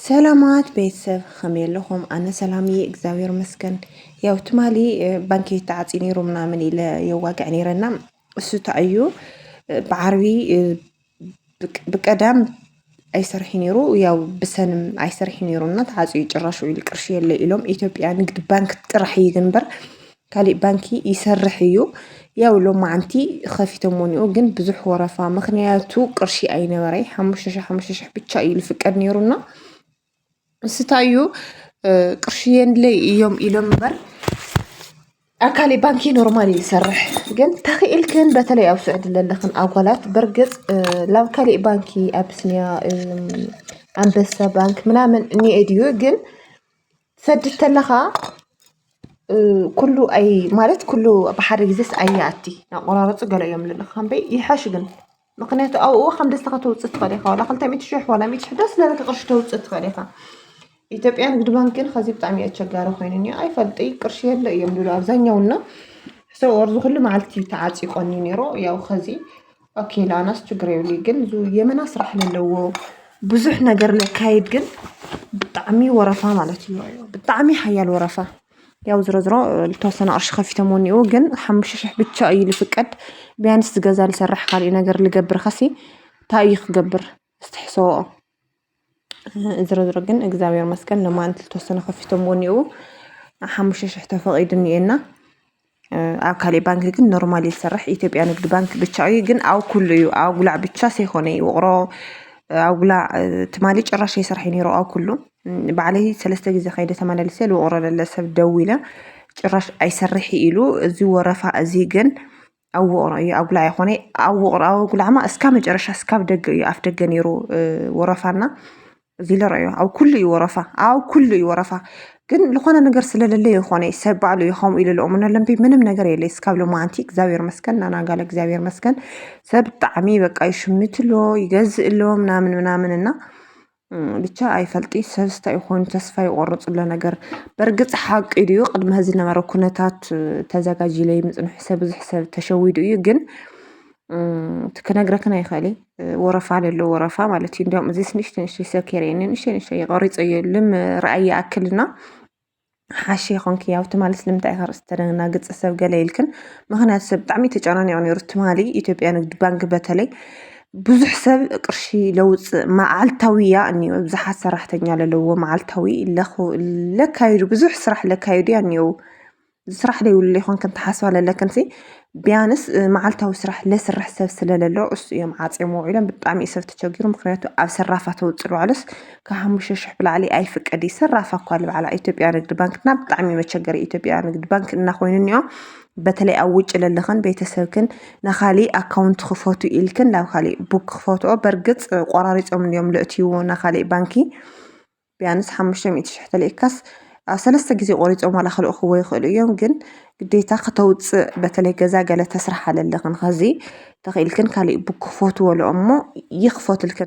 ሰላማት ቤተሰብ ከመይ ኣለኹም? ኣነ ሰላምዬ እግዚአብሔር ይመስገን። ያው ትማሊ ባንኪ ተዓፂ ነይሩ ምናምን ኢለ የዋግዕ ነይረና እሱ ተኣዩ ብዓርቢ ብቀዳም ኣይሰርሒ ነይሩ ያው ብሰንም ኣይሰርሒ ነይሩና ተዓፅዩ ጭራሽ ኢሉ ቅርሺ የለ ኢሎም ኢትዮጵያ ንግዲ ባንክ ጥራሕ እዩ ግን ካሊእ ባንኪ ይሰርሕ እዩ። ያው ሎማዓንቲ ከፊቶሞ እኒኦ ግን ብዙሕ ወረፋ ምክንያቱ ቅርሺ ኣይነበረይ 5,000 ብቻ እዩ ዝፍቀድ ነይሩና እስታዩ ቅርሺ የንለይ እዮም ኢሎም እምበር ኣብ ካሊእ ባንኪ ኖርማል እዩ ዝሰርሕ ግን ተኽኢልክን በተለይ ኣብ ስዑድ ዘለኽን ኣጓላት በርግፅ ናብ ካሊእ ባንኪ ኣቢሲንያ ኣንበሳ ባንክ ምናምን እኒአ ድዩ ግን ትሰድድ ተለኻ ኩሉ ኣይ ማለት ኩሉ ብሓደ ግዜስ ኣየኣቲ ናቆራረፁ ገለ እዮም ልልካ ከንበይ ይሓሽ ግን ምክንያቱ ኣብኡ ከም ደስታኻ ተውፅእ ትኽእል ኢኻ ዋላ 200,000 ዋላ 100,000 ደስ ዝለካ ቅርሺ ተውፅእ ትኽእል ኢኻ። ኢትዮጵያ ንግዲ ባንክ ግን ከዚ ብጣዕሚ ኣቸጋሪ ኮይኑ እኒኦ ኣይፈልጢ ቅርሺ የለ እዮም ዝብሉ ኣብዛኛውና ወርዚ ኩሉ መዓልቲ ተዓፂቆኒ ነይሩ ያው ከዚ ኦኬ ላናስ ችግር የብሉ ግን የመና ስራሕ ለለዎ ብዙሕ ነገር ለካይድ ግን ብጣዕሚ ወረፋ ማለት እዩ ብጣዕሚ ሓያል ወረፋ ያው ዝሮዝሮ ዝተወሰነ ቅርሺ ከፊቶሞ እኒኦ ግን 5,000 ብቻ እዩ ዝፍቀድ ቢያንስ ገዛ ዝሰርሕ ካሊእ ነገር ዝገብር ከሲ እንታይ እዩ ክገብር ዝተሕሰቦ ዝሮዝሮ ግን እግዚአብሔር ይመስገን ሎማዓንቲ ዝተወሰነ ከፊቶሞ እኒኦ 5,000 ተፈቒዱ እኒአና ኣብ ካሊእ ባንኪ ግን ኖርማል እዩ ዝሰርሕ ኢትዮጵያ ንግዲ ባንክ ብቻ እዩ ግን ኣብ ኩሉ እዩ ኣብ ጉላዕ ብቻ ዘይኮነ እዩ ውቕሮ ኣብ ጉላዕ ትማሊ ጭራሽ ኣይሰርሐ ነይሩ ኣብ ኩሉ ባዕለይ 3 ግዜ ከይደ ተመላልሰ ውቕሮ ለለ ሰብ ደው ኢለ ጭራሽ ኣይሰርሕ ኢሉ እዚ ወረፋ እዚ ግን ኣብ ውቕሮ እዩ ኣብ ጉላዕ ኣይኮነ ኣብ ውቕሮ ኣብ ጉላዕማ እስካብ መጨረሻ እስካብ ደገ እዩ ኣፍ ደገ ነይሩ ወረፋና እዚ ለረዩ ኣብ ኩሉ እዩ ወረፋ ኣብ ኩሉ እዩ ወረፋ ግን ዝኾነ ነገር ስለለለ ይኾነ ሰብ ባዕሉ እዩ ከምኡ ኢሉ ልኦምና ለምቢ ምንም ነገር የለ እስካብ ሎማዓንቲ እግዚአብሔር ይመስገን ናናጋለ እግዚአብሔር ይመስገን ሰብ ብጣዕሚ በቃ ይሽምትሎ ይገዝእ ሎ ምናምን ምናምን እና ብቻ ኣይፈልጢ ሰብ ስታይ ኮይኑ ተስፋ ይቆርፅሎ ነገር በርግፅ ሓቂ ድዩ ቅድሚ ሕዚ ዝነበረ ኩነታት ተዘጋጅለ ምፅንሑ ሰብ ብዙሕ ሰብ ተሸዊዱ እዩ ግን ክነግረክን ኣይኽእልን ወረፋ ለሎ ወረፋ ማለት እዩ እንዲያውም እዚ ንእሽተይ ሰብ ከይረአየኒ ንእሽተይ ቀሪፀ የልም ረኣይ ይኣክልና ሓሽ ይኾንኪ ያው ትማሊ ስለምንታይ ኢኻ ርእሲ ተደናግፅ ሰብ ገለ ኢልክን ምክንያቱ ሰብ ብጣዕሚ ተጨናኒቑ ነይሩ ትማሊ ኢትዮጵያ ንግዲ ባንክ በተለይ ብዙሕ ሰብ ቅርሺ ለውፅእ መዓልታዊ እያ እኒኦ ብዙሓት ሰራሕተኛ ለለዎ መዓልታዊ ለካይዱ ብዙሕ ስራሕ ለካይዱ እያ እኒኦ ስራሕ ለይብሉ ይኾንክን ተሓስባ ለለክንሲ ቢያንስ መዓልታዊ ስራሕ ለስራሕ ሰብ ስለለሎ እሱ እዮም ዓፂሞ ኢሎም ብጣዕሚ ሰብ ተቸጊሩ ምክንያቱ ኣብ ሰራፋ ተውፅእ በዕሉስ ካብ 5,000 ብላዕሊ ኣይፍቀድ ሰራፋ እኳ ልበዓላ ኢትዮጵያ ንግዲ ባንክና ብጣዕሚ መቸገሪ ኢትዮጵያ ንግዲ ባንክ እናኮይኑ እኒኦ በተለይ ኣብ ውጭ ለለኽን ቤተሰብክን ንካሊእ ኣካውንት ክፈቱ ኢልክን ናብ ካሊእ ቡክ ክፈትኦ በርግፅ ቆራሪፆም እንዲኦም ለእትይዎ ናካሊእ ባንኪ ቢያንስ 500,000 ተለኢካስ ኣብ 3 ግዜ ቆሪፆም ዋላ ክልእኽዎ ይኽእሉ እዮም ግን ግዴታ ከተውፅእ በተለይ ገዛ ገለ ተስራሕ ኣለለኽን ከዚ ተኽኢልክን ካሊእ ቡክ ክፈትዎ ለኦ እሞ ይኽፈቱልክን